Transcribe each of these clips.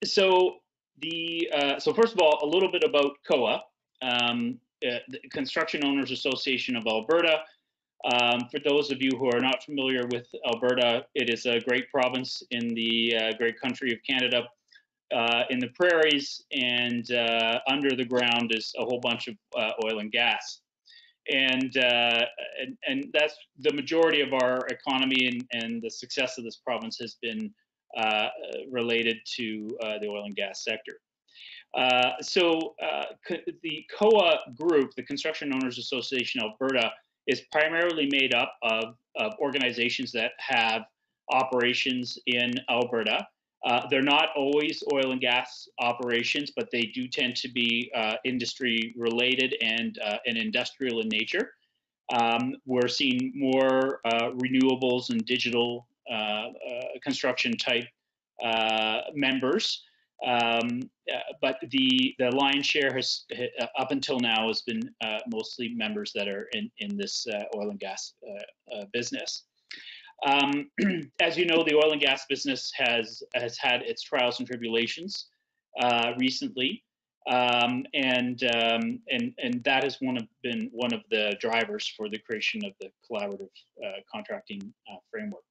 So first of all, a little bit about COAA, the Construction Owners Association of Alberta. For those of you who are not familiar with Alberta, it is a great province in the great country of Canada. In the prairies and under the ground is a whole bunch of oil and gas. And that's the majority of our economy, and the success of this province has been related to the oil and gas sector. The COAA group, the Construction Owners Association Alberta, is primarily made up of organizations that have operations in Alberta. They're not always oil and gas operations, but they do tend to be industry related and industrial in nature. We're seeing more renewables and digital construction type members. But the lion's share has, up until now, has been mostly members that are in this oil and gas business. As you know, the oil and gas business has had its trials and tribulations recently, and that has been one of the drivers for the creation of the collaborative contracting framework.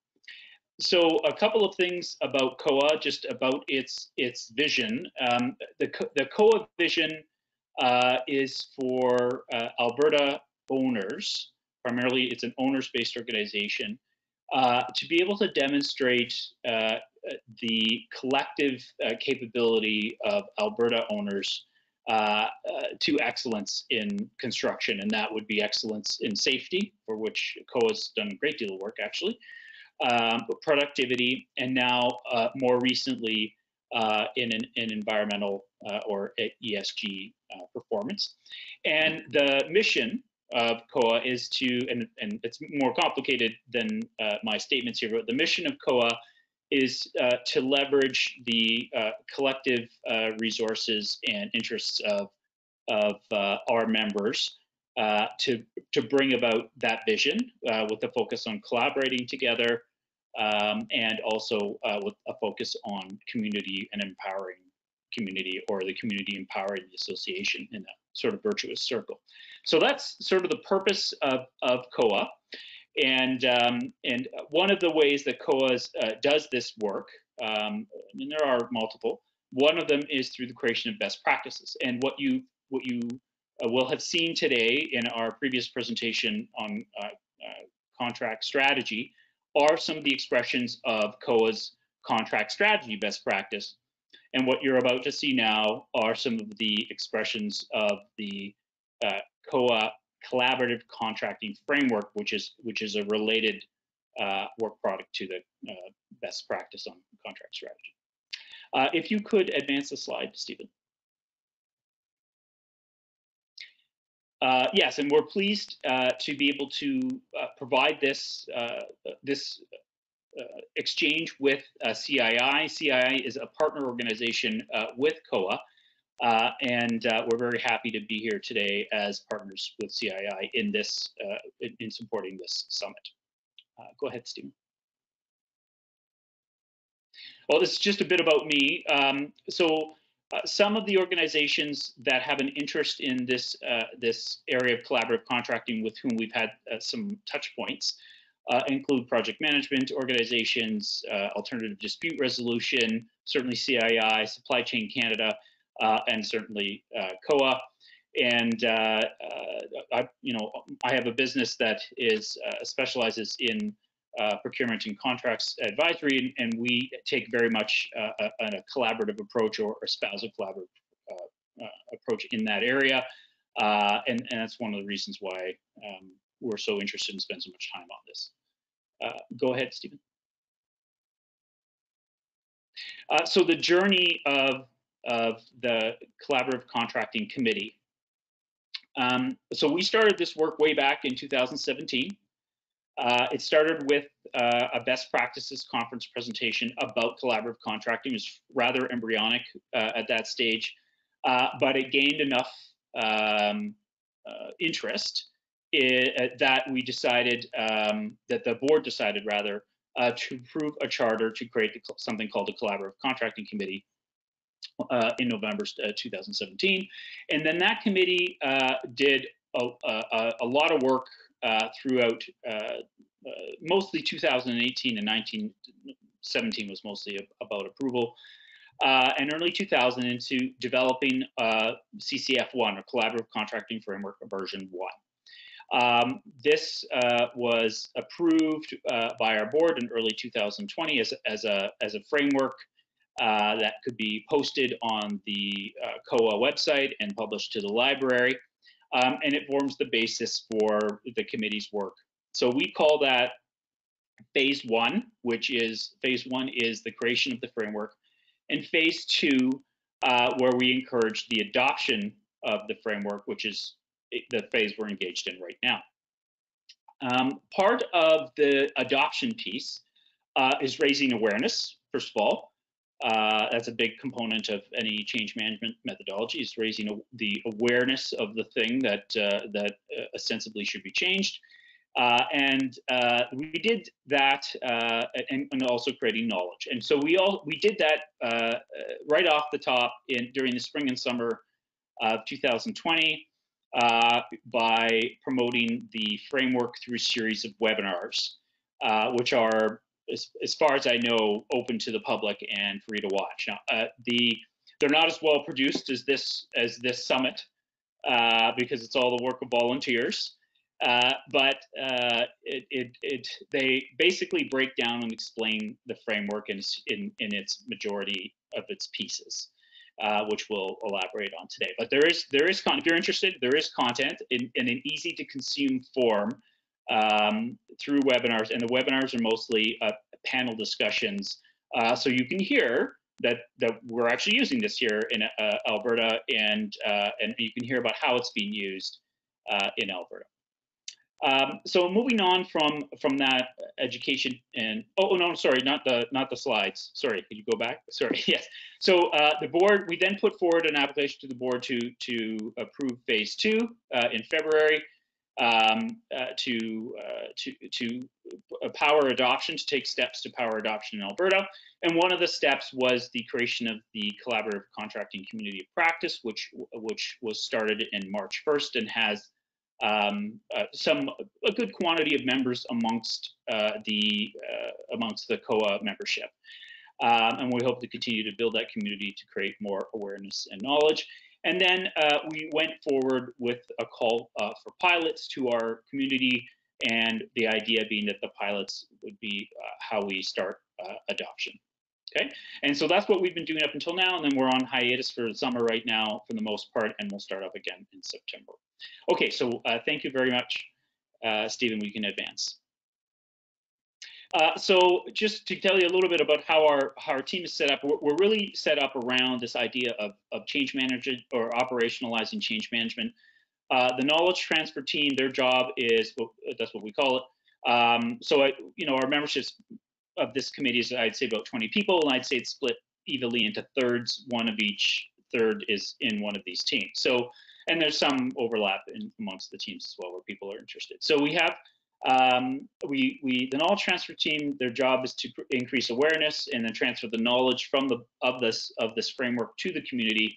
So a couple of things about COAA, just about its vision. The COAA vision is for Alberta owners. Primarily, it's an owners-based organization. To be able to demonstrate the collective capability of Alberta owners to excellence in construction, and that would be excellence in safety, for which COAA's done a great deal of work, actually, productivity, and now more recently in environmental or ESG performance. And the mission of COAA is to, and it's more complicated than my statements here, but the mission of COAA is to leverage the collective resources and interests of our members to bring about that vision with a focus on collaborating together, and also with a focus on community and empowering community, or the community empowering the association in a sort of virtuous circle. So that's sort of the purpose of COAA. And one of the ways that COAA does this work, and there are multiple, one of them is through the creation of best practices. And what you will have seen today in our previous presentation on contract strategy are some of the expressions of COAA's contract strategy best practice. And what you're about to see now are some of the expressions of the COAA collaborative contracting framework, which is a related work product to the best practice on contract strategy. If you could advance the slide, Stephen. Yes, and we're pleased to be able to provide this exchange with CII. CII is a partner organization with COAA, and we're very happy to be here today as partners with CII in this in supporting this summit. Go ahead, Stephen. Well, this is just a bit about me. Some of the organizations that have an interest in this this area of collaborative contracting with whom we've had some touch points include project management organizations, alternative dispute resolution, certainly CII, Supply Chain Canada, and certainly COAA. And I have a business that is specializes in procurement and contracts advisory, and we take very much a collaborative approach, or espouse a collaborative approach in that area, and that's one of the reasons why we're so interested in spending so much time on this. Go ahead, Stephen. So the journey of the Collaborative Contracting Committee. So we started this work way back in 2017. It started with a best practices conference presentation about collaborative contracting. It was rather embryonic at that stage, but it gained enough interest that we decided, that the board decided rather, to approve a charter to create something called the Collaborative Contracting Committee in November 2017. And then that committee did a lot of work throughout mostly 2018 and 1917 was mostly about approval. And early 2000 into developing CCF1, or Collaborative Contracting Framework version 1. This was approved by our board in early 2020 as a framework that could be posted on the COAA website and published to the library. And it forms the basis for the committee's work. So we call that phase 1, which is phase 1 is the creation of the framework, and phase 2, where we encourage the adoption of the framework, which is the phase we're engaged in right now. Part of the adoption piece is raising awareness, first of all. That's a big component of any change management methodology, is raising the awareness of the thing that ostensibly should be changed. And we did that, and also creating knowledge. And so we did that right off the top during the spring and summer of 2020 by promoting the framework through a series of webinars, which are, as far as I know, open to the public and free to watch. Now, they're not as well produced as this summit because it's all the work of volunteers. But they basically break down and explain the framework in its majority of its pieces, which we'll elaborate on today. But there is if you're interested, there is content in an easy to consume form through webinars, and the webinars are mostly panel discussions, so you can hear that we're actually using this here in Alberta, and you can hear about how it's being used in Alberta. So moving on from that education, and no, sorry, not the slides. Sorry, could you go back? Sorry, yes. So the board, we then put forward an application to the board to approve phase 2 in February, to power adoption, to take steps to power adoption in Alberta. And one of the steps was the creation of the Collaborative Contracting Community of Practice, which was started in March 1st and has a good quantity of members amongst the COAA membership, and we hope to continue to build that community to create more awareness and knowledge. And then we went forward with a call for pilots to our community, and the idea being that the pilots would be how we start adoption. Okay, and so that's what we've been doing up until now, and then we're on hiatus for the summer right now for the most part, and we'll start up again in September. Okay, so thank you very much, Stephen. We can advance. So just to tell you a little bit about how our team is set up, we're really set up around this idea of change management, or operationalizing change management. The knowledge transfer team, their job is, that's what we call it. So our memberships of this committee is, I'd say, about 20 people, and I'd say it's split evenly into thirds. One of each third is in one of these teams. So, and there's some overlap amongst the teams as well where people are interested. So we have the knowledge transfer team. Their job is to increase awareness and then transfer the knowledge of this framework to the community,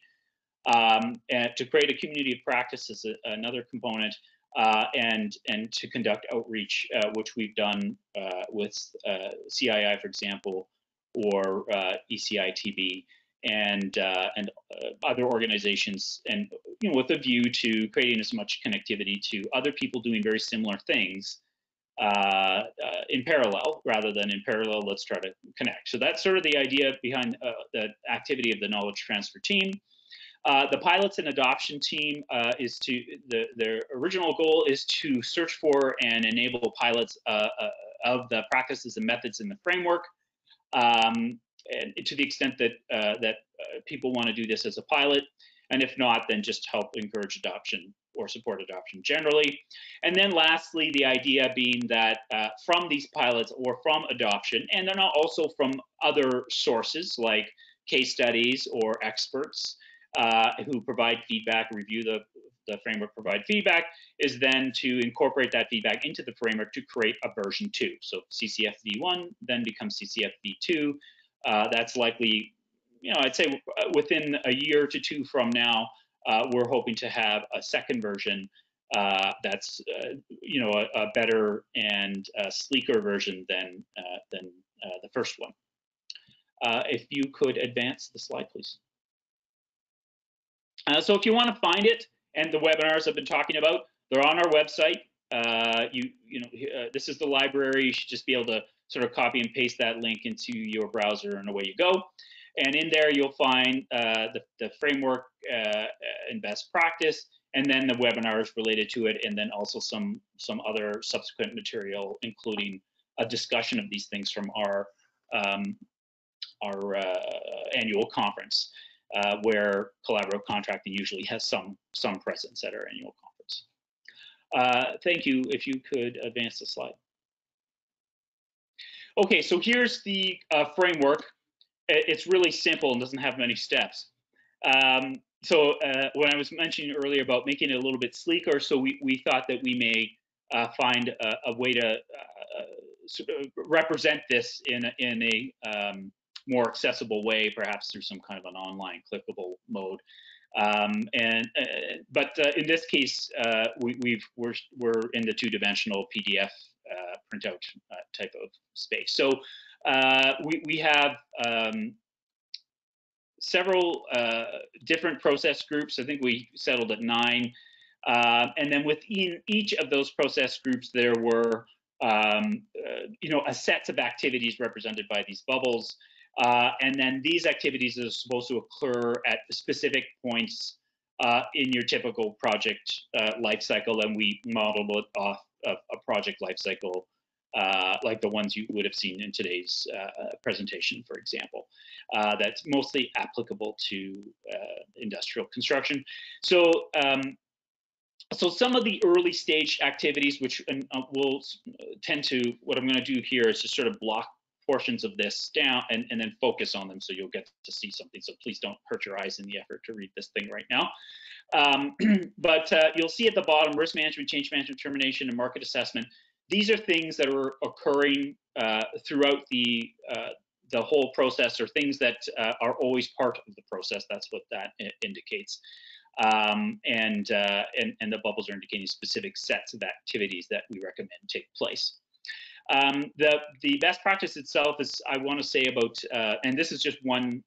and to create a community of practice is another component. And to conduct outreach, which we've done with CII, for example, or ECITB, and other organizations, and with a view to creating as much connectivity to other people doing very similar things in parallel, rather than in parallel. Let's try to connect. So that's sort of the idea behind the activity of the knowledge transfer team. The pilots and adoption team their original goal is to search for and enable pilots of the practices and methods in the framework, and to the extent that people want to do this as a pilot, and if not, then just help encourage adoption or support adoption generally. And then lastly, the idea being that from these pilots or from adoption, and then also from other sources like case studies or experts, who provide feedback, review the the framework provide feedback is then to incorporate that feedback into the framework to create a version 2. So CCF v1 then becomes CCF v2. That's likely, I'd say within a year to two from now, we're hoping to have a second version that's a better and sleeker version than the first one. If you could advance the slide, please. So if you want to find it and the webinars I've been talking about, they're on our website. This is the library. You should just be able to sort of copy and paste that link into your browser, and away you go. And in there, you'll find the framework and best practice, and then the webinars related to it, and then also some other subsequent material, including a discussion of these things from our annual conference, where collaborative contracting usually has some presence at our annual conference. Thank you. If you could advance the slide. Okay, so here's the framework. It's really simple and doesn't have many steps. So when I was mentioning earlier about making it a little bit sleeker, so we thought that we may find a way to sort of represent this in a more accessible way, perhaps through some kind of an online clickable mode. But in this case, we're in the two-dimensional PDF printout type of space. So we have several different process groups. I think we settled at 9. And then within each of those process groups, there were a set of activities represented by these bubbles. And then these activities are supposed to occur at specific points in your typical project life cycle, and we modeled it off of a project life cycle like the ones you would have seen in today's presentation, for example. That's mostly applicable to industrial construction. So, so some of the early stage activities, which will tend to, what I'm going to do here is just sort of block portions of this down and then focus on them so you'll get to see something. So please don't hurt your eyes in the effort to read this thing right now. But you'll see at the bottom, risk management, change management, termination, and market assessment. These are things that are occurring throughout the whole process, or things that are always part of the process. That's what that indicates. And the bubbles are indicating specific sets of activities that we recommend take place. The best practice itself is, I want to say about, and this is just one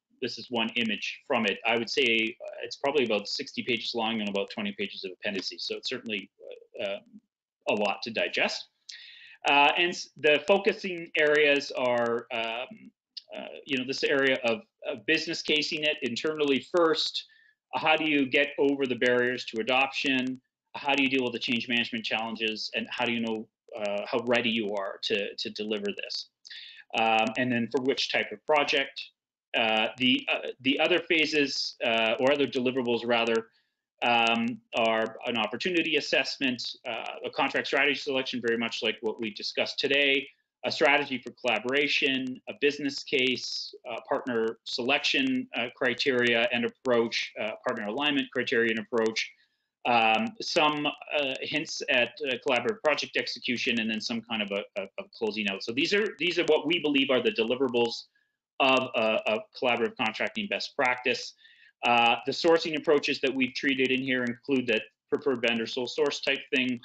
image from it. I would say it's probably about 60 pages long and about 20 pages of appendices. So it's certainly a lot to digest. And the focusing areas are, this area of business casing it internally first. How do you get over the barriers to adoption? How do you deal with the change management challenges? And how do you know how ready you are to deliver this? And then for which type of project? The other phases, or other deliverables rather, are an opportunity assessment, a contract strategy selection, very much like what we discussed today, a strategy for collaboration, a business case, partner selection criteria and approach, partner alignment criteria and approach, some hints at collaborative project execution, and then some kind of a closing out. So these are what we believe are the deliverables of collaborative contracting best practice. The sourcing approaches that we've treated in here include that preferred vendor sole source type thing,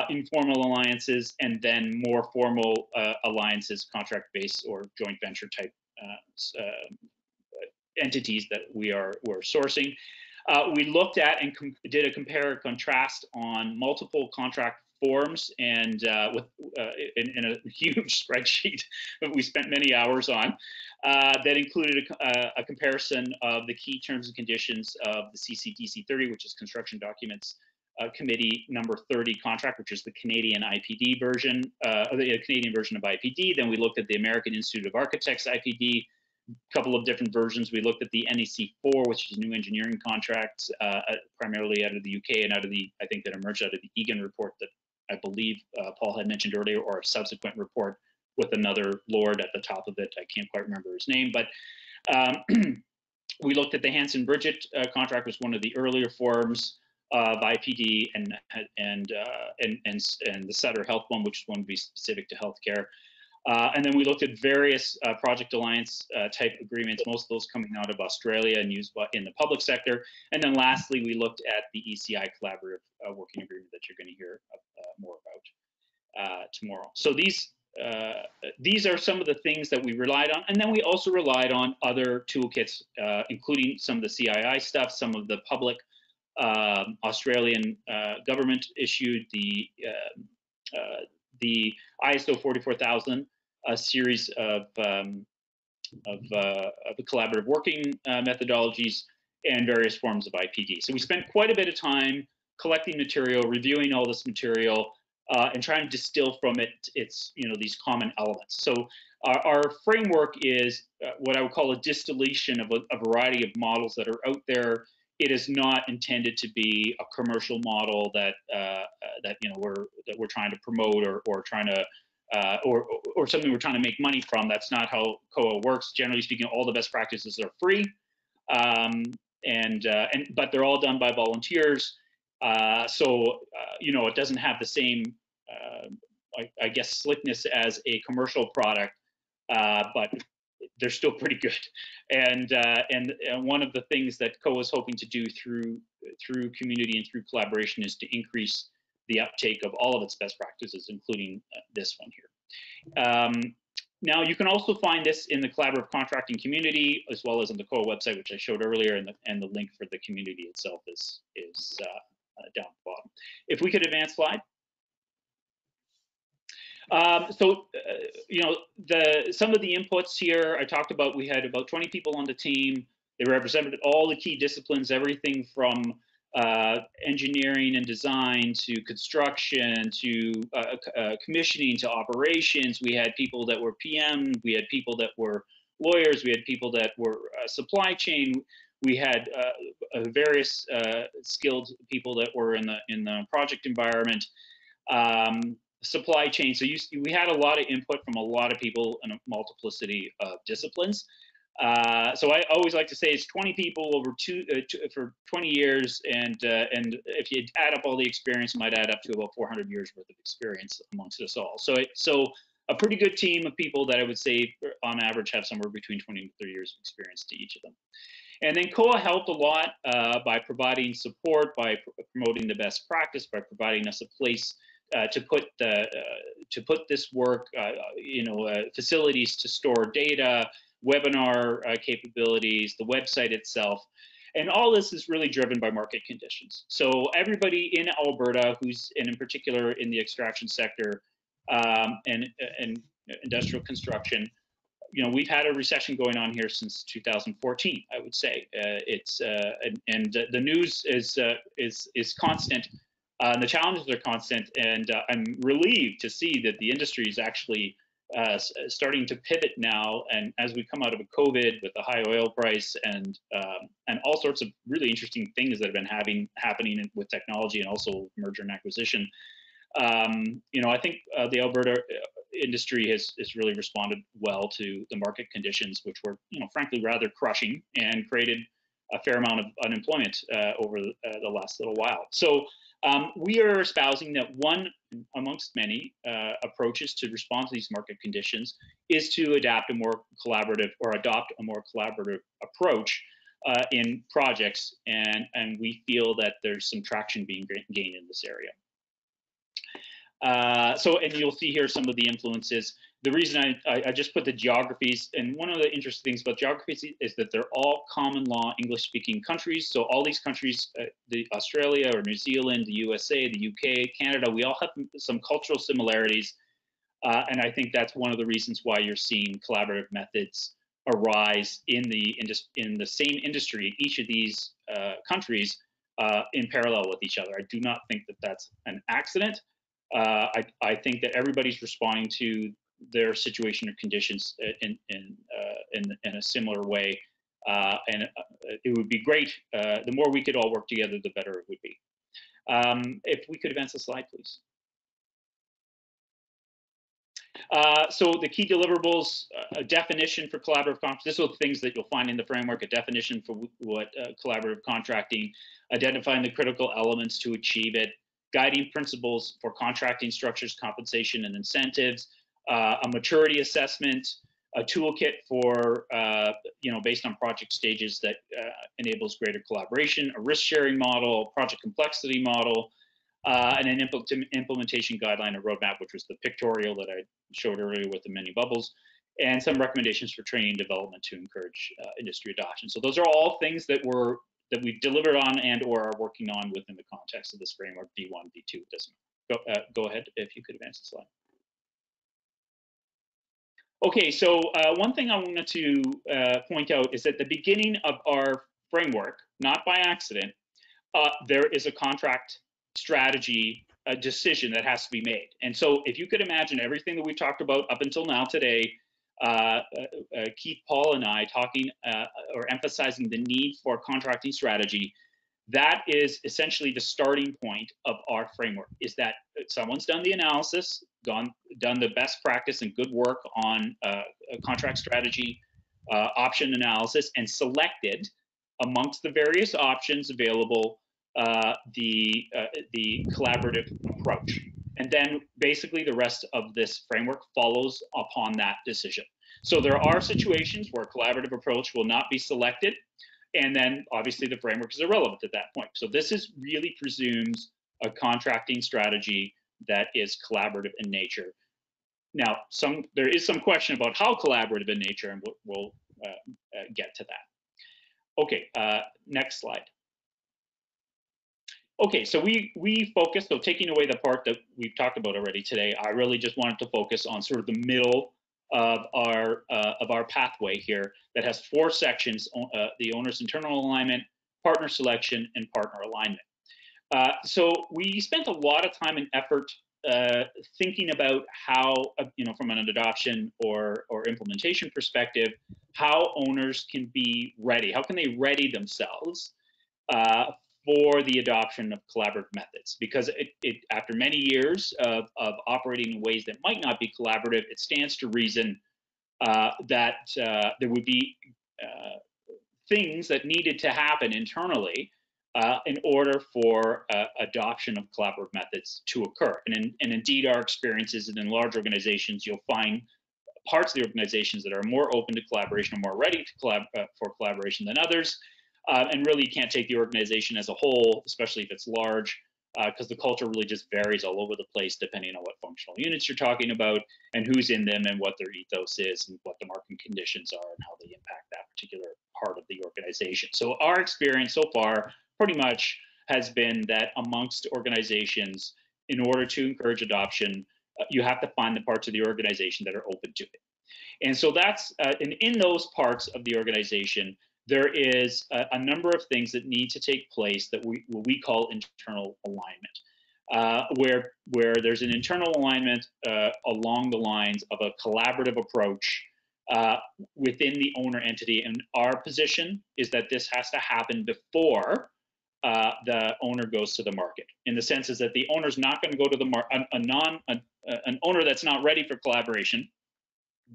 informal alliances, and then more formal alliances, contract-based or joint venture type entities that we're sourcing. We looked at and did a compare and contrast on multiple contract forms, and in a huge spreadsheet that we spent many hours on, that included a comparison of the key terms and conditions of the CCDC 30, which is Construction Documents Committee number 30 contract, which is the Canadian IPD version, the Canadian version of IPD. Then we looked at the American Institute of Architects IPD, a couple of different versions. We looked at the NEC 4, which is new engineering contracts, primarily out of the UK and out of the, I think that emerged out of the Egan report that I believe Paul had mentioned earlier, or a subsequent report with another lord at the top of it. I can't quite remember his name, but we looked at the Hanson Bridget contract, was one of the earlier forms. of IPD and the Sutter Health one, which is one to be specific to healthcare. And then we looked at various project alliance type agreements, most of those coming out of Australia and used in the public sector. And then lastly, we looked at the ECI collaborative working agreement that you're going to hear more about tomorrow. So these are some of the things that we relied on. And then we also relied on other toolkits, including some of the CII stuff, some of the public Australian government issued the ISO 44000, a series of the collaborative working methodologies and various forms of IPD. So we spent quite a bit of time collecting material, reviewing all this material, and trying to distill from it these common elements. So our framework is what I would call a distillation of a variety of models that are out there. It is not intended to be a commercial model that we're trying to promote or trying to or something we're trying to make money from. That's not how COAA works. Generally speaking, all the best practices are free, but they're all done by volunteers. So it doesn't have the same I guess slickness as a commercial product, but they're still pretty good. And one of the things that COAA is hoping to do through community and through collaboration is to increase the uptake of all of its best practices, including this one here. Now, you can also find this in the collaborative contracting community, as well as on the COAA website, which I showed earlier, and the link for the community itself is down at the bottom. If we could advance slide. Some of the inputs here I talked about, we had about 20 people on the team. They represented all the key disciplines, everything from engineering and design to construction to commissioning to operations. We had people that were PM, we had people that were lawyers, we had people that were supply chain. We had various skilled people that were in the project environment. Supply chain. So we had a lot of input from a lot of people in a multiplicity of disciplines. So I always like to say it's 20 people over for 20 years, and if you add up all the experience, it might add up to about 400 years worth of experience amongst us all. So a pretty good team of people that I would say on average have somewhere between 20 and 30 years of experience to each of them. And then COAA helped a lot by providing support, by promoting the best practice, by providing us a place to put this work, facilities to store data, webinar capabilities, the website itself. And all this is really driven by market conditions. So everybody in Alberta and in particular in the extraction sector and industrial construction, we've had a recession going on here since 2014, I would say. The news is constant. The challenges are constant, and I'm relieved to see that the industry is actually starting to pivot now. And as we come out of a COVID with the high oil price and all sorts of really interesting things that have been happening with technology and also merger and acquisition, I think the Alberta industry has really responded well to the market conditions, which were, frankly, rather crushing and created a fair amount of unemployment over the last little while. So we are espousing that one amongst many approaches to respond to these market conditions is to adopt a more collaborative approach in projects, and we feel that there's some traction being gained in this area. And you'll see here some of the influences. The reason I just put the geographies, and one of the interesting things about geographies is that they're all common law English-speaking countries. So all these countries, the Australia or New Zealand, the USA, the UK, Canada, we all have some cultural similarities. And I think that's one of the reasons why you're seeing collaborative methods arise in the same industry, each of these countries in parallel with each other. I do not think that that's an accident. I think that everybody's responding to their situation or conditions in a similar way, and it would be great. The more we could all work together, the better it would be. If we could advance the slide, please. So the key deliverables, a definition for collaborative contracting. This are the things that you'll find in the framework, a definition for what collaborative contracting, identifying the critical elements to achieve it, guiding principles for contracting structures, compensation, and incentives, a maturity assessment, a toolkit for, based on project stages that enables greater collaboration, a risk-sharing model, project complexity model, and an implementation guideline or roadmap, which was the pictorial that I showed earlier with the many bubbles, and some recommendations for training and development to encourage industry adoption. So those are all things that we've delivered on and or are working on within the context of this framework, V1, V2. Go ahead if you could advance the slide. Okay, so one thing I wanted to point out is at the beginning of our framework, not by accident, there is a contract strategy decision that has to be made. And so if you could imagine everything that we talked about up until now today, Keith, Paul, and I talking or emphasizing the need for contracting strategy, that is essentially the starting point of our framework, is that someone's done the analysis, done the best practice and good work on a contract strategy option analysis, and selected amongst the various options available the collaborative approach. And then basically the rest of this framework follows upon that decision. So there are situations where collaborative approach will not be selected, and then obviously the framework is irrelevant at that point. So this is really presumes a contracting strategy that is collaborative in nature. Now, there is some question about how collaborative in nature, and we'll get to that. Okay, next slide. Okay, so we focused, so taking away the part that we've talked about already today, I really just wanted to focus on sort of the middle of our pathway here that has 4 sections: the owner's internal alignment, partner selection, and partner alignment. So we spent a lot of time and effort thinking about how, from an adoption or implementation perspective, how owners can be ready. How can they ready themselves for the adoption of collaborative methods? Because after many years of operating in ways that might not be collaborative, it stands to reason that there would be things that needed to happen internally in order for adoption of collaborative methods to occur. And indeed, our experiences in large organizations, you'll find parts of the organizations that are more open to collaboration or more ready to for collaboration than others. And really, you can't take the organization as a whole, especially if it's large, because the culture really just varies all over the place depending on what functional units you're talking about and who's in them and what their ethos is and what the market conditions are and how they impact that particular part of the organization. So our experience so far pretty much has been that amongst organizations, in order to encourage adoption, you have to find the parts of the organization that are open to it. And so that's, in those parts of the organization, there is a number of things that need to take place that what we call internal alignment, where there's an internal alignment along the lines of a collaborative approach within the owner entity. And our position is that this has to happen before the owner goes to the market. In the sense is that the owner's not going to go to the market, an owner that's not ready for collaboration,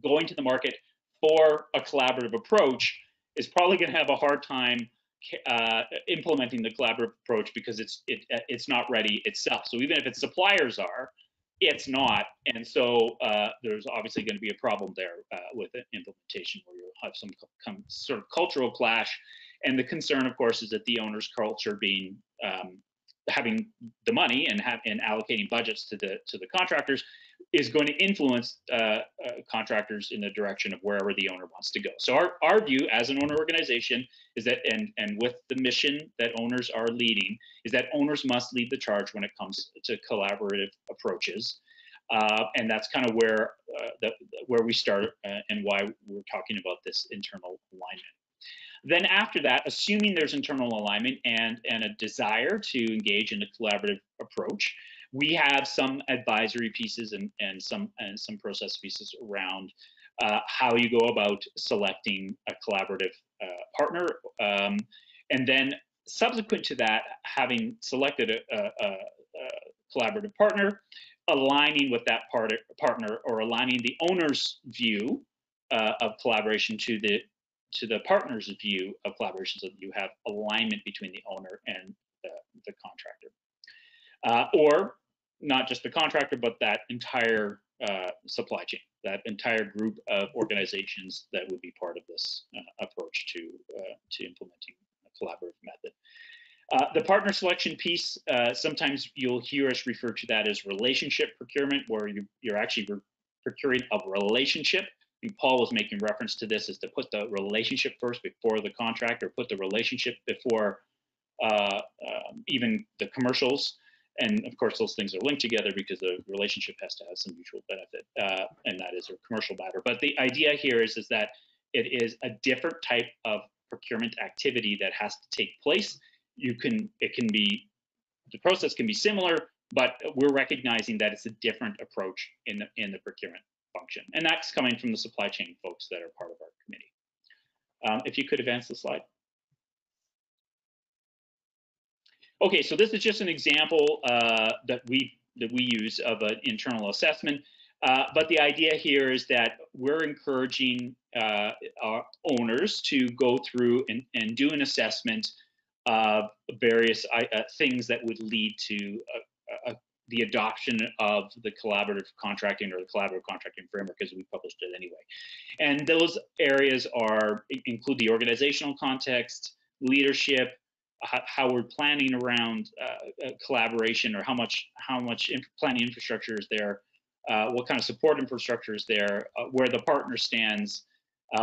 going to the market for a collaborative approach is probably going to have a hard time implementing the collaborative approach because it's not ready itself. So even if its suppliers are, it's not, and so there's obviously going to be a problem there with implementation, where you'll have some sort of cultural clash. And the concern, of course, is that the owner's culture being having the money and allocating budgets to the contractors is going to influence contractors in the direction of wherever the owner wants to go. So our view as an owner organization is that, and with the mission that owners are leading, is that owners must lead the charge when it comes to collaborative approaches. And that's kind of where we start and why we're talking about this internal alignment. Then after that, assuming there's internal alignment and a desire to engage in a collaborative approach, we have some advisory pieces and some process pieces around how you go about selecting a collaborative partner. And then subsequent to that, having selected a collaborative partner, aligning with that partner, or aligning the owner's view of collaboration to the partner's view of collaboration, so that you have alignment between the owner and the contractor, or not just the contractor, but that entire supply chain, that entire group of organizations that would be part of this approach to implementing a collaborative method. The partner selection piece, sometimes you'll hear us refer to that as relationship procurement, where you're actually procuring a relationship. I think Paul was making reference to this, is to put the relationship first before the contract, or put the relationship before even the commercials. And of course, those things are linked together because the relationship has to have some mutual benefit, and that is a commercial matter. But the idea here is that it is a different type of procurement activity that has to take place. The process can be similar, but we're recognizing that it's a different approach in the procurement function, and that's coming from the supply chain folks that are part of our committee. If you could advance the slide. Okay, so this is just an example that we use of an internal assessment, but the idea here is that we're encouraging our owners to go through and do an assessment of various things that would lead to the adoption of the collaborative contracting, or the collaborative contracting framework as we published it anyway. And those areas include the organizational context, leadership, how we're planning around collaboration, or how much planning infrastructure is there, what kind of support infrastructure is there, where the partner stands,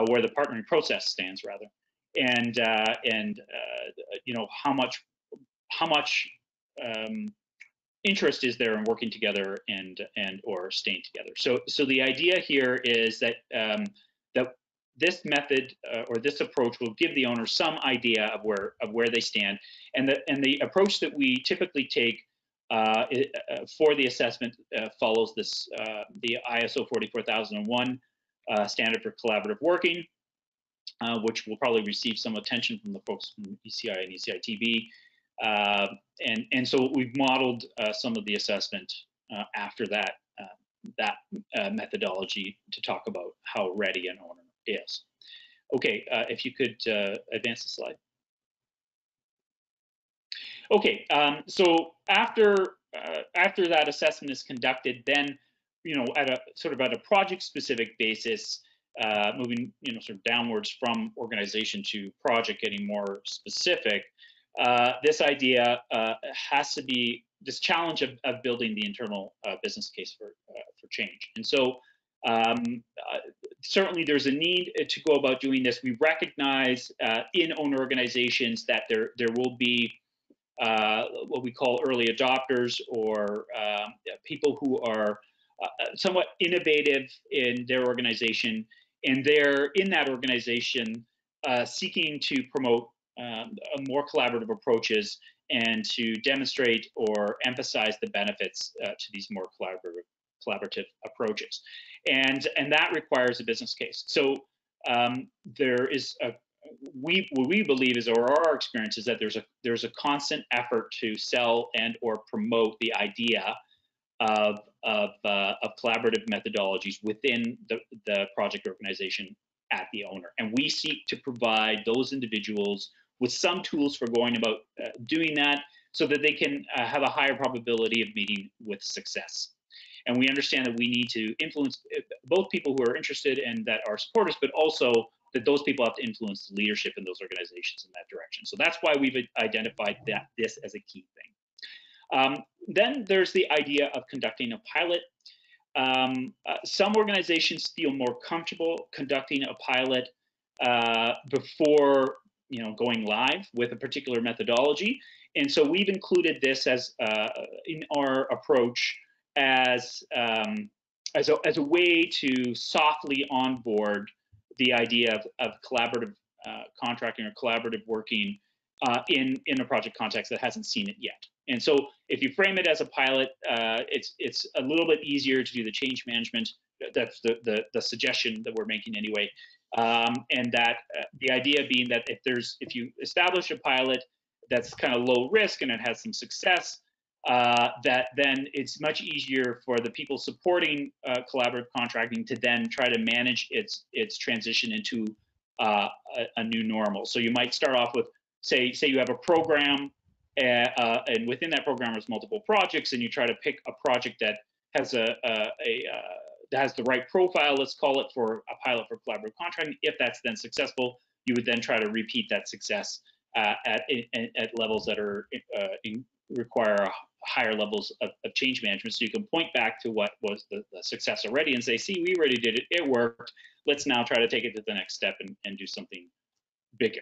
where the partnering process stands rather, and you know, how much interest is there in working together and or staying together. So the idea here is that that this method or this approach will give the owner some idea of where they stand, and the approach that we typically take for the assessment follows this the ISO 44001 standard for collaborative working, which will probably receive some attention from the folks from ECI and ECITB. And so we've modeled some of the assessment after that methodology to talk about how ready an owner is. Okay, if you could advance the slide. Okay, so after that assessment is conducted, then, you know, at a project-specific basis, moving, you know, sort of downwards from organization to project, getting more specific. This idea has to be this challenge of building the internal business case for change. And so certainly there's a need to go about doing this. We recognize in owner organizations that there will be what we call early adopters, or people who are somewhat innovative in their organization, and they're in that organization seeking to promote more collaborative approaches and to demonstrate or emphasize the benefits to these more collaborative approaches, and that requires a business case. So there is what we believe is, or our experience is, that there's a constant effort to sell and or promote the idea of collaborative methodologies within the project organization at the owner, and we seek to provide those individuals with some tools for going about doing that, so that they can have a higher probability of meeting with success. And we understand that we need to influence both people who are interested and that are supporters, but also that those people have to influence the leadership in those organizations in that direction. So that's why we've identified this as a key thing. Then there's the idea of conducting a pilot. Some organizations feel more comfortable conducting a pilot before, you know, going live with a particular methodology, and so we've included this as in our approach as a way to softly onboard the idea of collaborative contracting or collaborative working in a project context that hasn't seen it yet. And so if you frame it as a pilot, it's a little bit easier to do the change management. That's the suggestion that we're making anyway. And that the idea being that if you establish a pilot that's kind of low risk and it has some success, that then it's much easier for the people supporting collaborative contracting to then try to manage its transition into a new normal. So you might start off with, say you have a program, and within that program there's multiple projects, and you try to pick a project that has that has the right profile, let's call it, for a pilot for collaborative contracting. If that's then successful, you would then try to repeat that success at levels that are require higher levels of change management. So you can point back to what was the success already and say, see, we already did it, it worked. Let's now try to take it to the next step and do something bigger.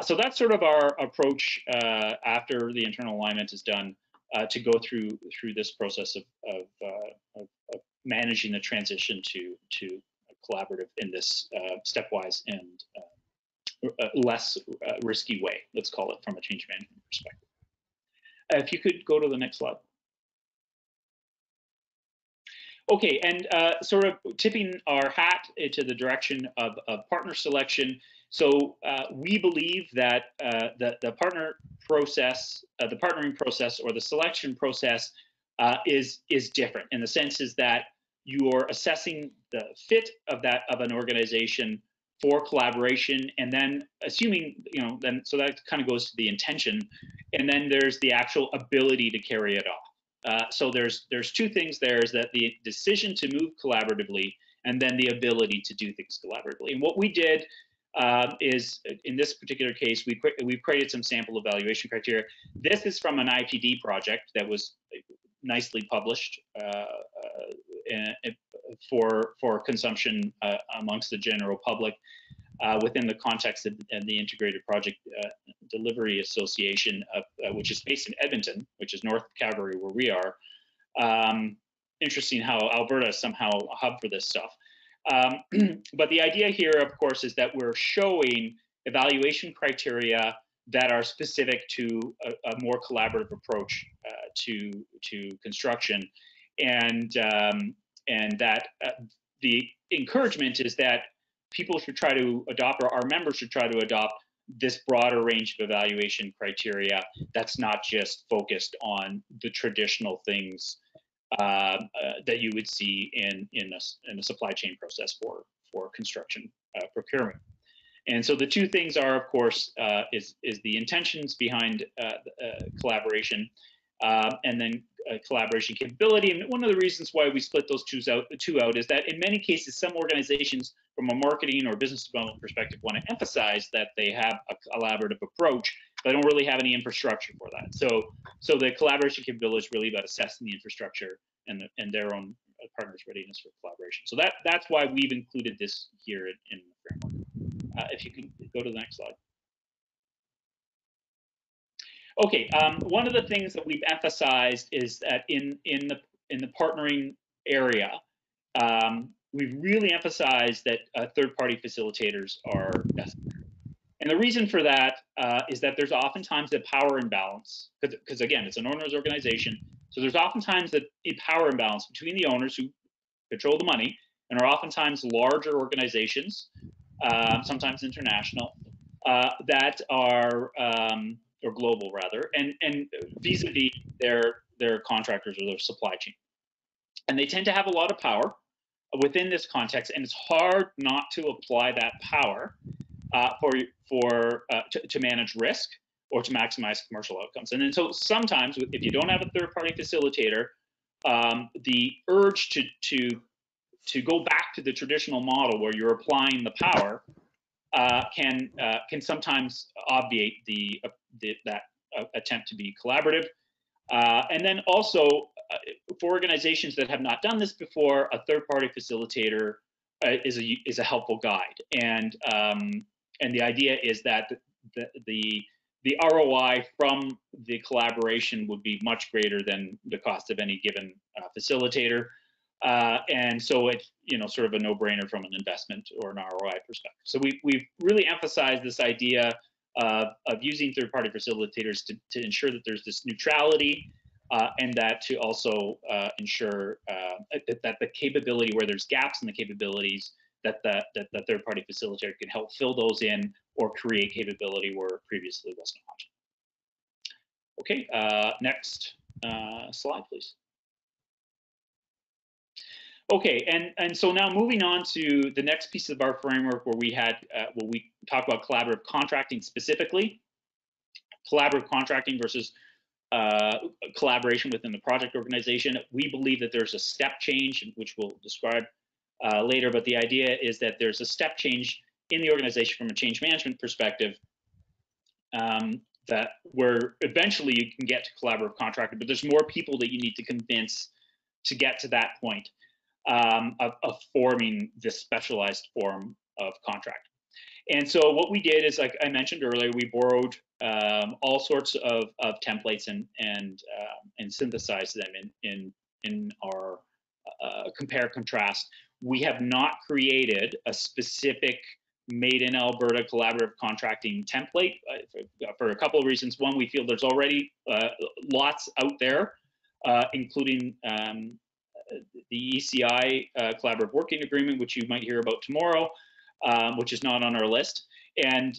So that's sort of our approach after the internal alignment is done, to go through this process of managing the transition to collaborative in this stepwise and less risky way, let's call it, from a change management perspective. If you could go to the next slide. Okay, and sort of tipping our hat into the direction of partner selection. So we believe that the partner process, the partnering process, or the selection process is different, in the sense is that you're assessing the fit of an organization for collaboration, and then assuming, then so that kind of goes to the intention, and then there's the actual ability to carry it off. So there's two things there, is that the decision to move collaboratively, and then the ability to do things collaboratively. And what we did is, in this particular case, we've created some sample evaluation criteria. This is from an IPD project that was nicely published for consumption amongst the general public within the context of the Integrated Project Delivery Association, which is based in Edmonton, which is north of Calgary, where we are. Interesting how Alberta is somehow a hub for this stuff. But the idea here, of course, is that we're showing evaluation criteria that are specific to a more collaborative approach to construction, and that the encouragement is that people should try to adopt, or our members should try to adopt, this broader range of evaluation criteria that's not just focused on the traditional things that you would see in a supply chain process for construction procurement. And so the two things are, of course, is the intentions behind collaboration, and then collaboration capability. And one of the reasons why we split those two out is that in many cases, some organizations from a marketing or business development perspective want to emphasize that they have a collaborative approach, but don't really have any infrastructure for that. So the collaboration capability is really about assessing the infrastructure and their own partners' readiness for collaboration. So that's why we've included this here in the framework. If you can go to the next slide. Okay, one of the things that we've emphasized is that in the partnering area, we've really emphasized that third-party facilitators are necessary. And the reason for that is that there's oftentimes a power imbalance, because again, it's an owner's organization. So there's oftentimes a power imbalance between the owners, who control the money, and are oftentimes larger organizations, sometimes international, that are or global rather, and vis-a-vis their contractors or their supply chain, and they tend to have a lot of power within this context, and it's hard not to apply that power to manage risk or to maximize commercial outcomes. And then so sometimes, if you don't have a third-party facilitator, the urge to go back to the traditional model where you're applying the power can sometimes obviate that attempt to be collaborative. And then also, for organizations that have not done this before, a third-party facilitator is a helpful guide. And the idea is that the ROI from the collaboration would be much greater than the cost of any given facilitator. And so it's sort of a no-brainer from an investment or an ROI perspective. So we've really emphasized this idea of using third-party facilitators to ensure that there's this neutrality, and that to also ensure that the capability, where there's gaps in the capabilities, that the third-party facilitator can help fill those in or create capability where previously wasn't. Okay, next. slide, please. Okay, and so now moving on to the next piece of our framework where we had, we talk about collaborative contracting specifically, collaborative contracting versus collaboration within the project organization. We believe that there's a step change, which we'll describe later, but the idea is that there's a step change in the organization from a change management perspective, that where eventually you can get to collaborative contracting, but there's more people that you need to convince to get to that point of forming this specialized form of contract. And so what we did is, like I mentioned earlier, we borrowed all sorts of templates and synthesized them in our compare contrast. We have not created a specific made in Alberta collaborative contracting template for a couple of reasons. One, we feel there's already lots out there, including the ECI collaborative working agreement, which you might hear about tomorrow, which is not on our list. And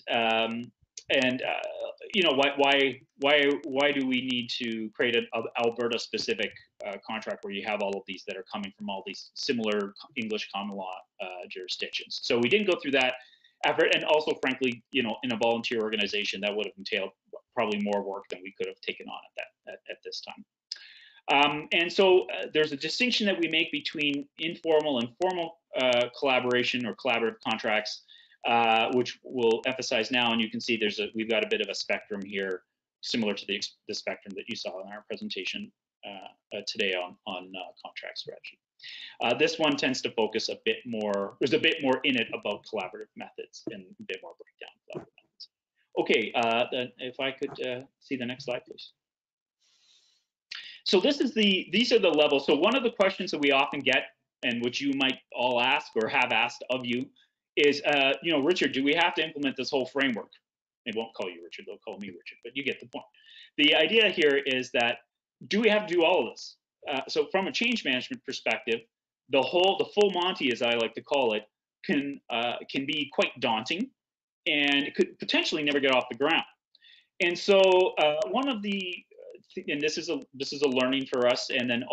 you know, why do we need to create an Alberta specific contract where you have all of these that are coming from all these similar English common law jurisdictions? So we didn't go through that effort, and also, frankly, you know, in a volunteer organization, that would have entailed probably more work than we could have taken on at this time. And so there's a distinction that we make between informal and formal collaboration or collaborative contracts, which we'll emphasize now. And you can see we've got a bit of a spectrum here, similar to the spectrum that you saw in our presentation today on contract strategy. This one tends to focus a bit more, there's a bit more in it about collaborative methods and a bit more breakdown. Okay, if I could see the next slide, please. So these are the levels. So one of the questions that we often get, and which you might all ask or have asked of you, is, you know, Richard, do we have to implement this whole framework? They won't call you Richard, they'll call me Richard, but you get the point. The idea here is that, do we have to do all of this? So from a change management perspective, the full Monty, as I like to call it, can be quite daunting, and it could potentially never get off the ground. And so one of the, and this is a learning for us, and then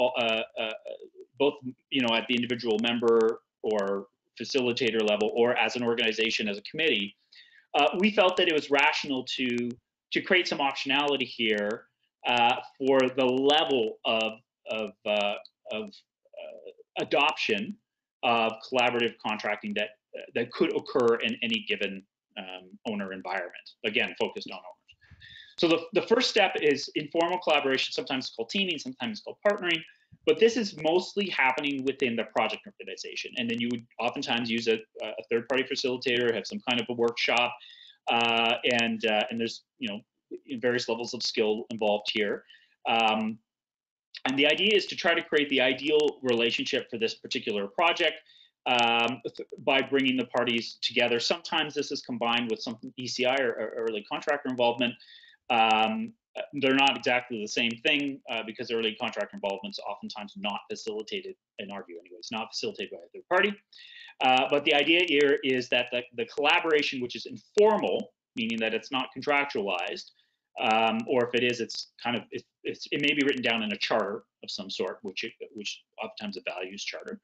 both, you know, at the individual member or facilitator level, or as an organization, as a committee, we felt that it was rational to create some optionality here for the level of adoption of collaborative contracting that could occur in any given owner environment. Again, focused on owners. So the first step is informal collaboration, sometimes called teaming, sometimes called partnering, but this is mostly happening within the project organization. And then you would oftentimes use a third-party facilitator, have some kind of a workshop, and there's, you know, various levels of skill involved here. And the idea is to try to create the ideal relationship for this particular project by bringing the parties together. Sometimes this is combined with some ECI or early contractor involvement. They're not exactly the same thing because early contractor involvement is oftentimes not facilitated, in our view anyways, not facilitated by a third party. But the idea here is that the collaboration, which is informal, meaning that it's not contractualized, or if it is, it's kind of, it may be written down in a charter of some sort, which oftentimes a values charter,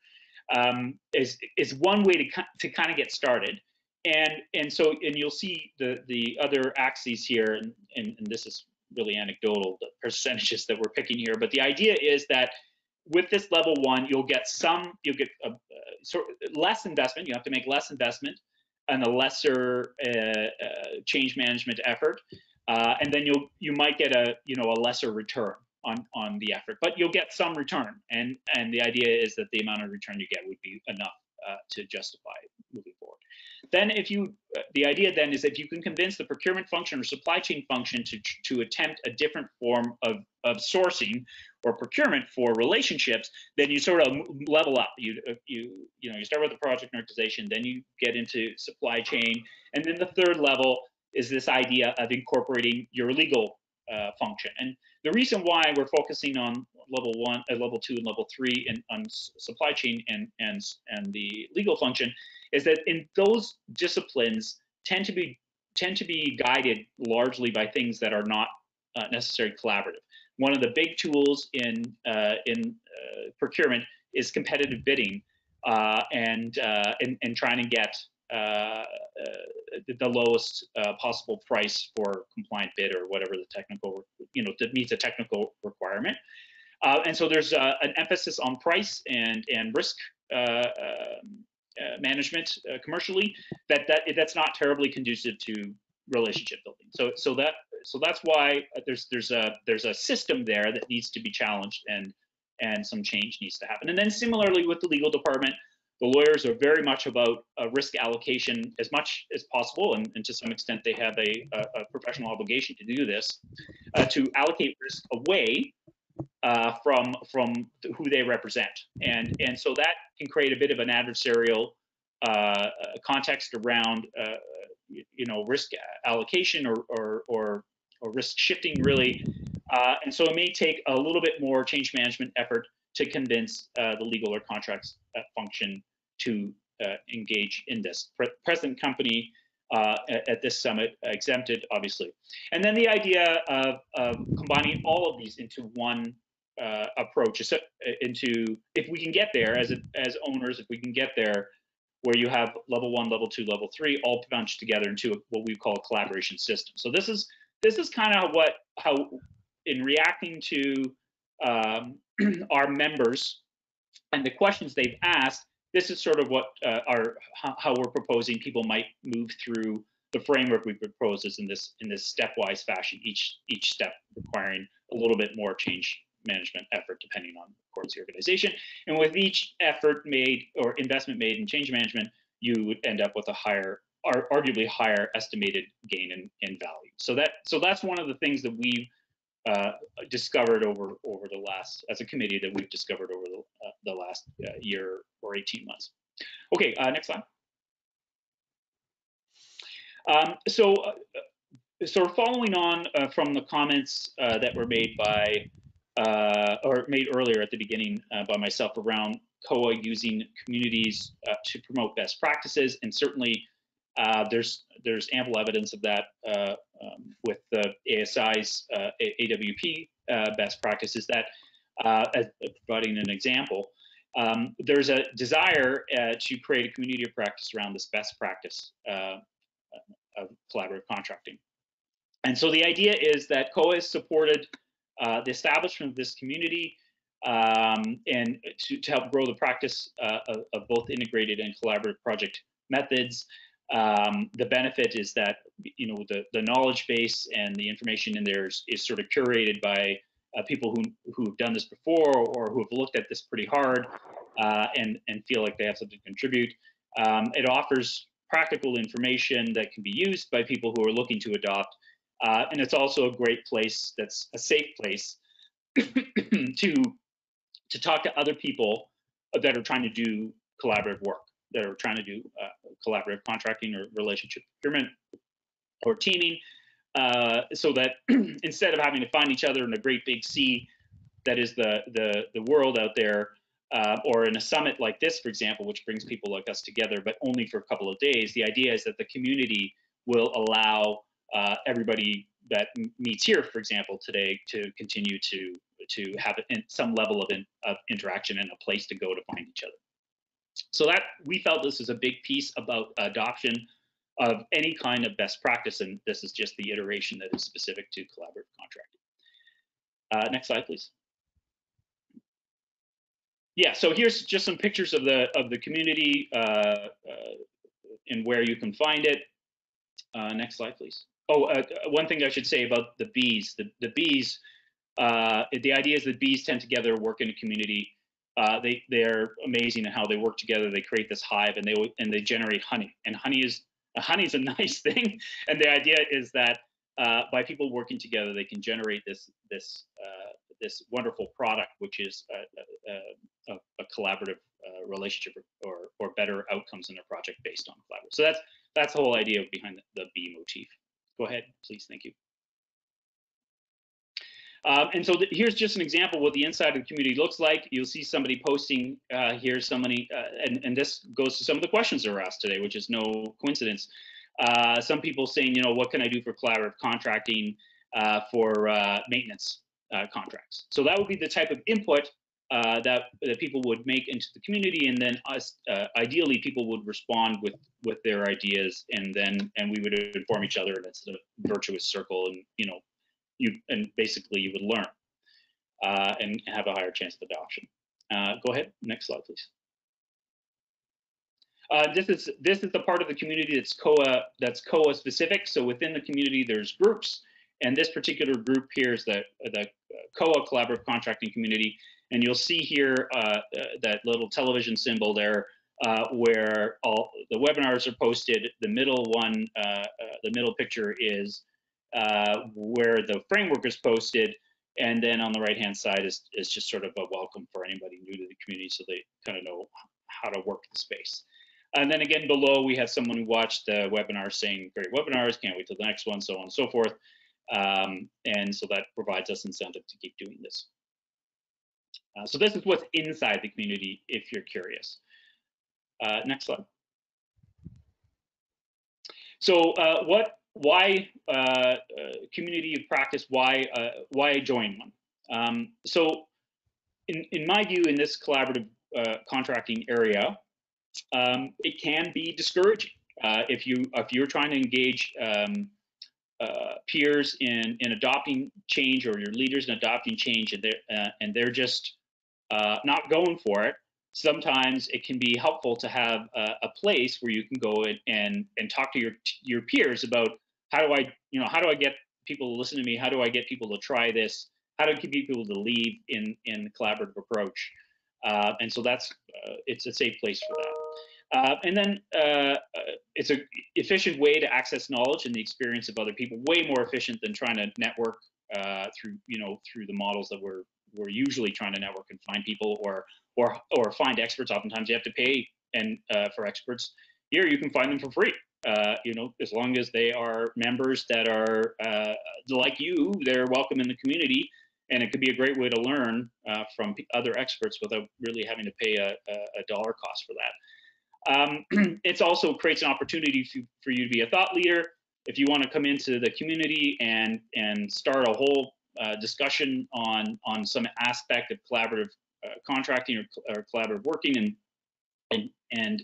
is one way to kind of get started. And so you'll see the other axes here, and this is really anecdotal, the percentages that we're picking here, but the idea is that with this level one, you'll get less investment. You have to make less investment and a lesser change management effort, and then you might get a lesser return on the effort, but you'll get some return, and the idea is that the amount of return you get would be enough to justify moving forward. Then the idea then is if you can convince the procurement function or supply chain function to attempt a different form of sourcing or procurement for relationships, then you sort of level up. You start with the project organization, then you get into supply chain, and then the third level is this idea of incorporating your legal function. And the reason why we're focusing on level 1, level 2, and level 3 on supply chain and the legal function is that in those disciplines tend to be guided largely by things that are not necessarily collaborative. one of the big tools in procurement is competitive bidding, and trying to get the lowest possible price for compliant bid, or whatever the technical, that meets a technical requirement. And so there's an emphasis on price and risk management commercially that's not terribly conducive to relationship building. So that's why there's a system there that needs to be challenged, and some change needs to happen. And then similarly with the legal department, the lawyers are very much about risk allocation as much as possible, and to some extent they have a professional obligation to do this, to allocate risk away from who they represent, and so that can create a bit of an adversarial context around risk allocation or risk shifting, really, and so it may take a little bit more change management effort to convince the legal or contracts function to engage in this. Present company at this summit exempted, obviously, and then the idea of combining all of these into one approach, if we can get there as owners, if we can get there where you have level 1, level 2, level 3 all bunched together into what we call a collaboration system. So this is kind of how in reacting to our members and the questions they've asked, this is sort of what how we're proposing people might move through the framework we propose in this stepwise fashion, each step requiring a little bit more change management effort depending on, of course, the organization. And with each effort made or investment made in change management, you would end up with a higher, or arguably higher, estimated gain in value. So that's one of the things that we've discovered over the last, as a committee, that we've discovered over the last year or 18 months. Okay, next slide. So following on from the comments that were made by or made earlier at the beginning by myself around COAA using communities to promote best practices, and certainly there's ample evidence of that with the ASI's AWP best practices, that as providing an example, there's a desire to create a community of practice around this best practice of collaborative contracting. And so the idea is that COAA has supported the establishment of this community and to help grow the practice of both integrated and collaborative project methods. The benefit is that the knowledge base and the information in there is sort of curated by people who've done this before, or who have looked at this pretty hard and feel like they have something to contribute. It offers practical information that can be used by people who are looking to adopt. And it's also a great place, that's a safe place to talk to other people that are trying to do collaborative work, that are trying to do collaborative contracting or relationship procurement or teaming, so that instead of having to find each other in a great big sea that is the world out there, or in a summit like this, for example, which brings people like us together, but only for a couple of days, the idea is that the community will allow everybody that meets here, for example, today, to continue to have some level of interaction and a place to go to find each other. So that we felt this is a big piece about adoption of any kind of best practice, and this is just the iteration that is specific to collaborative contracting. Next slide, please. Yeah, so here's just some pictures of the community and where you can find it. Next slide, please. Oh, one thing I should say about the bees. The bees, the idea is that bees tend together, work in a community. They're amazing at how they work together. They create this hive, and they generate honey. And honey is a nice thing. And the idea is that by people working together, they can generate this wonderful product, which is a collaborative relationship or better outcomes in a project based on collaborative. So that's the whole idea behind the bee motif. Go ahead, please. Thank you. And so here's just an example of what the inside of the community looks like. You'll see somebody posting here, and this goes to some of the questions that were asked today, which is no coincidence. Some people saying, what can I do for collaborative contracting for maintenance contracts. So that would be the type of input that people would make into the community, and then ideally people would respond with their ideas, and we would inform each other, and it's a virtuous circle, and basically you would learn and have a higher chance of adoption. Go ahead, next slide, please. This is the part of the community that's COAA specific. So within the community, there's groups, and this particular group here is the COAA Collaborative Contracting Community. And you'll see here that little television symbol there, where all the webinars are posted. The middle one, the middle picture is where the framework is posted, and then on the right-hand side is just sort of a welcome for anybody new to the community, so they kind of know how to work the space. And then again below, we have someone who watched the webinar saying, "Great webinars, can't wait till the next one," so on and so forth. And so that provides us incentive to keep doing this. So this is what's inside the community, if you're curious. Next slide. So why community of practice? Why join one? So in my view, in this collaborative contracting area, it can be discouraging if you're trying to engage peers in adopting change, or your leaders in adopting change, and they're just not going for it. Sometimes it can be helpful to have a place where you can go and talk to your peers about how do I get people to listen to me? How do I get people to try this? How do I get people to lead in the collaborative approach? And so it's a safe place for that. And then it's an efficient way to access knowledge and the experience of other people, way more efficient than trying to network through the models that we're usually trying to network and find people or find experts. Oftentimes you have to pay for experts. Here you can find them for free. As long as they are members that are like you, they're welcome in the community, and it could be a great way to learn from other experts without really having to pay a dollar cost for that. It also creates an opportunity for you to be a thought leader. If you want to come into the community and start a whole discussion on some aspect of collaborative contracting or collaborative working, and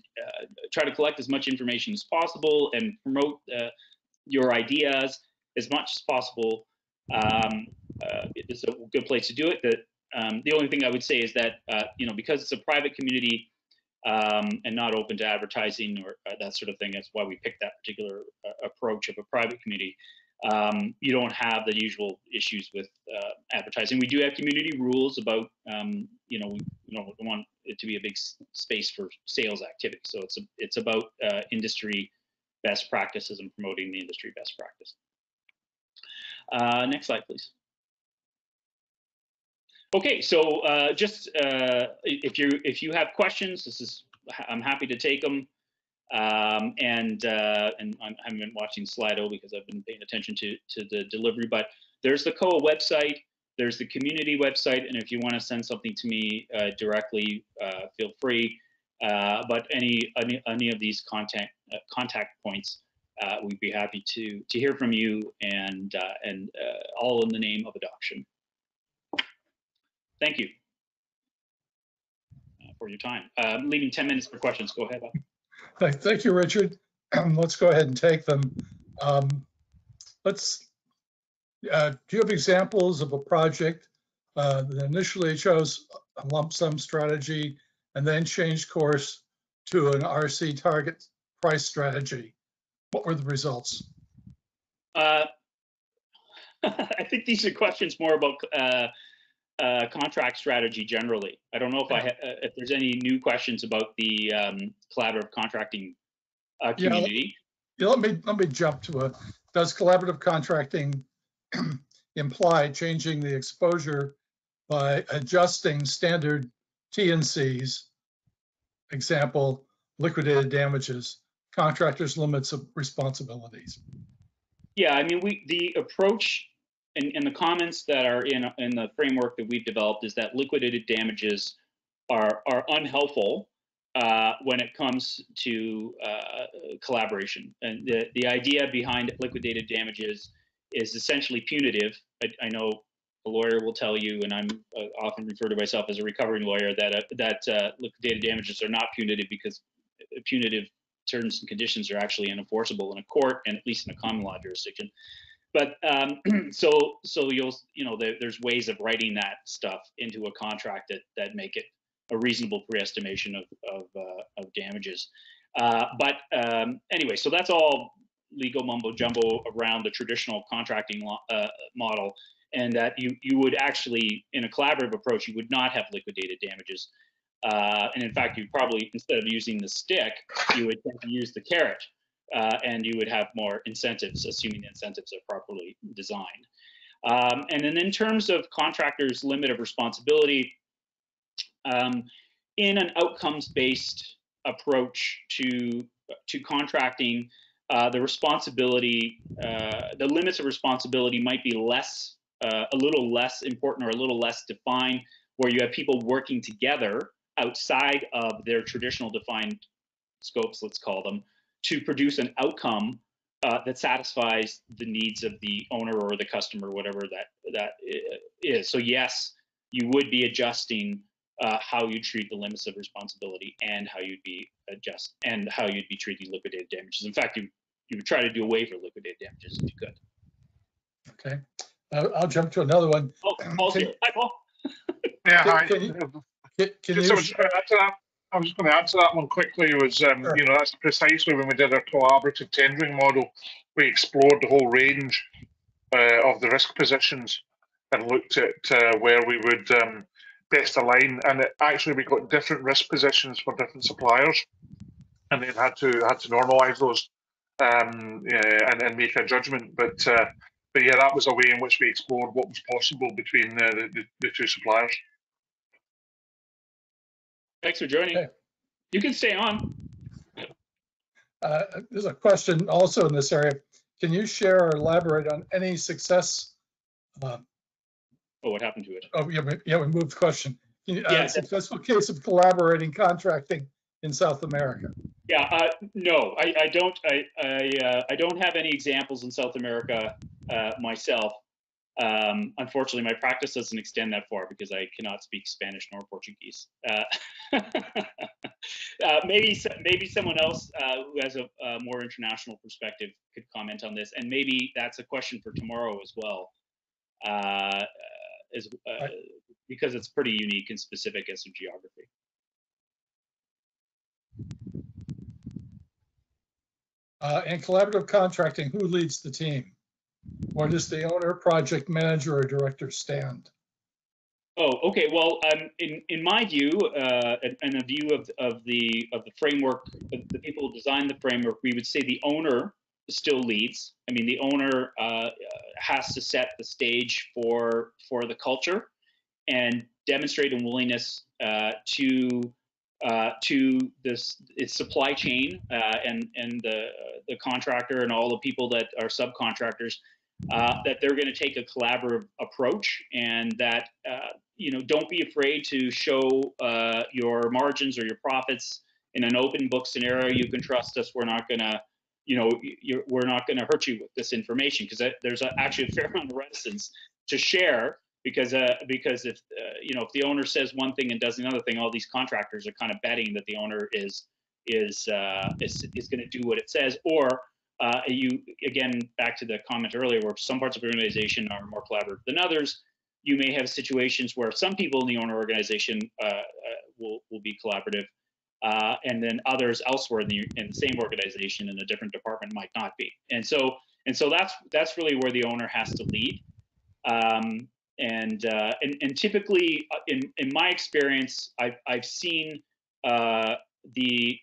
try to collect as much information as possible and promote your ideas as much as possible, it's a good place to do it. The only thing I would say is that because it's a private community and not open to advertising or that sort of thing, that's why we picked that particular approach of a private community. You don't have the usual issues with advertising. We do have community rules about we don't want it to be a big space for sales activity. So it's about industry best practices and promoting the industry best practice. Next slide, please. Okay, so just if you have questions, I'm happy to take them. And I haven't been watching Slido because I've been paying attention to the delivery, but there's the COAA website, there's the community website, and if you want to send something to me directly, feel free. But any of these contact points, we'd be happy to hear from you, and all in the name of adoption. Thank you for your time. I'm leaving 10 minutes for questions. Go ahead, Bob. Thank you, Richard. Let's go ahead and take them. Do you have examples of a project that initially chose a lump sum strategy and then changed course to an RC target price strategy? What were the results? I think these are questions more about contract strategy generally. I don't know if if there's any new questions about the collaborative contracting community. Yeah, let me jump to it. Does collaborative contracting imply changing the exposure by adjusting standard T&Cs, example, liquidated damages, contractors' limits of responsibilities? Yeah, I mean, the approach and the comments that are in the framework that we've developed is that liquidated damages are unhelpful when it comes to collaboration. And the idea behind liquidated damages is essentially punitive. I know a lawyer will tell you, and I'm often refer to myself as a recovering lawyer, that liquidated damages are not punitive because punitive terms and conditions are actually unenforceable in a court and at least in a common law jurisdiction. But so there's ways of writing that stuff into a contract that make it a reasonable pre-estimation of damages. But anyway, so that's all legal mumbo jumbo around the traditional contracting model, and that you would actually, in a collaborative approach, you would not have liquidated damages. And in fact, you'd probably, instead of using the stick, you would use the carrot, and you would have more incentives, assuming the incentives are properly designed. And then in terms of contractors' limit of responsibility, in an outcomes-based approach to contracting, the responsibility, the limits of responsibility might be a little less important or a little less defined, where you have people working together outside of their traditional defined scopes, let's call them, to produce an outcome that satisfies the needs of the owner or the customer, whatever that is. So yes, you would be adjusting how you treat the limits of responsibility and how you'd be treating liquidated damages. In fact, you would try to do away with liquidated damages if you could. Okay, I'll jump to another one. Oh, Paul's here. Hi, Paul. Yeah, hi. I was just going to answer that one quickly. Sure. You know, that's precisely when we did our collaborative tendering model. We explored the whole range of the risk positions and looked at where we would best align. And actually, we got different risk positions for different suppliers, and then had to normalise those and make a judgment. But yeah, that was a way in which we explored what was possible between the two suppliers. Thanks for joining. Okay. You can stay on. There's a question also in this area. Can you share or elaborate on any success? What happened to it? Oh, yeah, we moved the question. Successful case of collaborating contracting in South America. Yeah, no, I don't have any examples in South America myself. Unfortunately, my practice doesn't extend that far because I cannot speak Spanish nor Portuguese. Maybe someone else who has a more international perspective could comment on this, and maybe that's a question for tomorrow as well, because it's pretty unique and specific as to geography. In collaborative contracting, who leads the team? Where does the owner, project manager, or director stand? Oh, okay. Well, in my view, and the view of the framework, the people who designed the framework, we would say the owner still leads. I mean, the owner has to set the stage for the culture and demonstrate a willingness to its supply chain and the contractor and all the people that are subcontractors, that they're going to take a collaborative approach, and that don't be afraid to show your margins or your profits in an open book scenario. You can trust us. We're not going to we're not going to hurt you with this information, because there's actually a fair amount of reticence to share. Because if if the owner says one thing and does another thing, all these contractors are kind of betting that the owner is going to do what it says. Or again, back to the comment earlier, where some parts of the organization are more collaborative than others, you may have situations where some people in the owner organization will be collaborative, and then others elsewhere in the same organization in a different department might not be. And so that's really where the owner has to lead. And typically, in my experience, I've seen the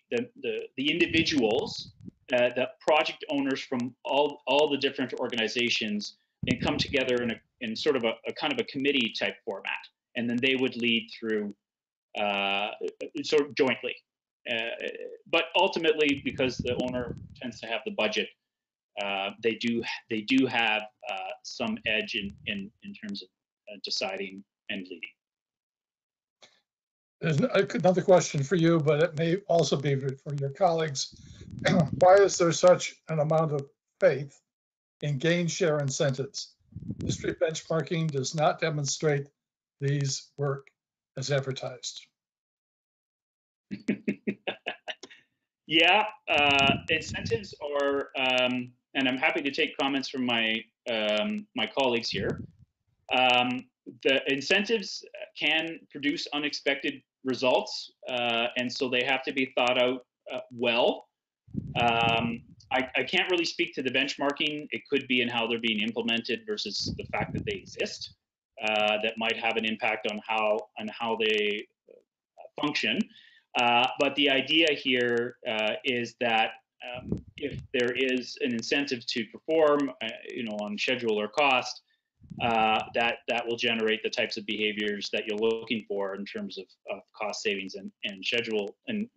individuals, the project owners from all the different organizations, and come together in sort of a kind of a committee type format, and then they would lead through sort of jointly. But ultimately, because the owner tends to have the budget, they do have some edge in terms of deciding and leading. There's another question for you, but it may also be for your colleagues. Why is there such an amount of faith in gain share incentives Industry benchmarking does not demonstrate these work as advertised. Yeah, incentives are, and I'm happy to take comments from my my colleagues here. The incentives can produce unexpected results, and so they have to be thought out well. I can't really speak to the benchmarking. It could be in how they're being implemented versus the fact that they exist. That might have an impact on how they function. But the idea here is that if there is an incentive to perform, on schedule or cost, that will generate the types of behaviors that you're looking for in terms of cost savings and schedule and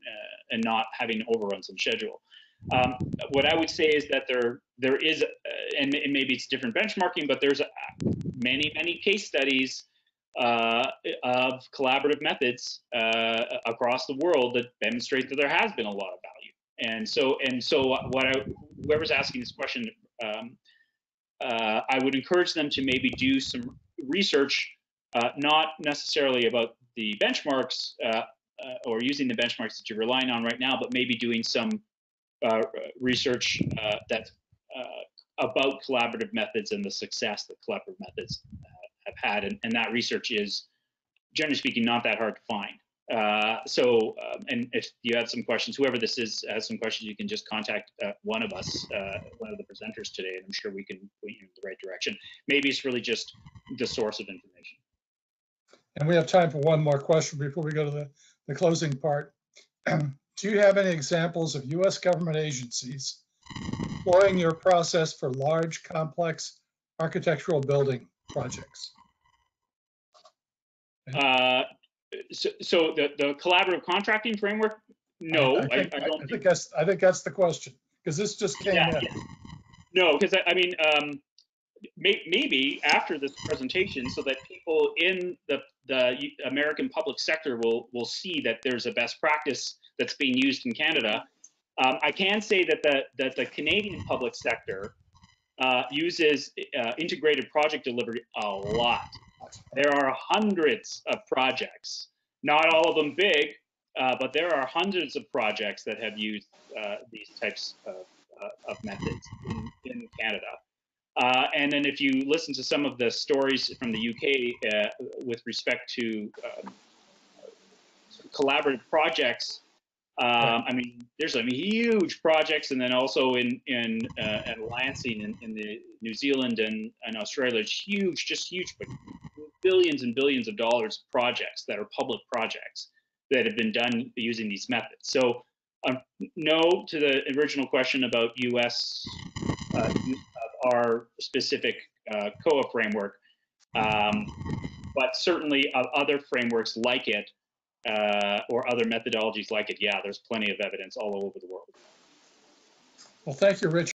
not having overruns on schedule. What I would say is that there is, and maybe it's different benchmarking, but there's many case studies of collaborative methods across the world that demonstrate that there has been a lot of value. And so whoever's asking this question, I would encourage them to maybe do some research, not necessarily about the benchmarks or using the benchmarks that you're relying on right now, but maybe doing some research that's about collaborative methods and the success that collaborative methods have had. And that research is, generally speaking, not that hard to find. And if you have some questions, whoever this is has some questions, you can just contact one of us, one of the presenters today, and I'm sure we can point you in the right direction. Maybe it's really just the source of information. And we have time for one more question before we go to the closing part. Do you have any examples of U.S. government agencies employing your process for large, complex architectural building projects? So the collaborative contracting framework, no, I don't. I think that's the question, because this just came in. Yeah. No, because I mean, maybe after this presentation, so that people in the American public sector will see that there's a best practice that's being used in Canada. I can say that the Canadian public sector uses integrated project delivery a lot. There are hundreds of projects, not all of them big, but there are hundreds of projects that have used these types of methods in Canada. And then if you listen to some of the stories from the UK with respect to collaborative projects, I mean, there's some huge projects, and then also in Lansing in the New Zealand and Australia, it's huge, but billions and billions of dollars projects that are public projects that have been done using these methods. So no to the original question about US use of our specific COAA framework, but certainly other frameworks like it or other methodologies like it. Yeah, there's plenty of evidence all over the world. Well, thank you, Richard.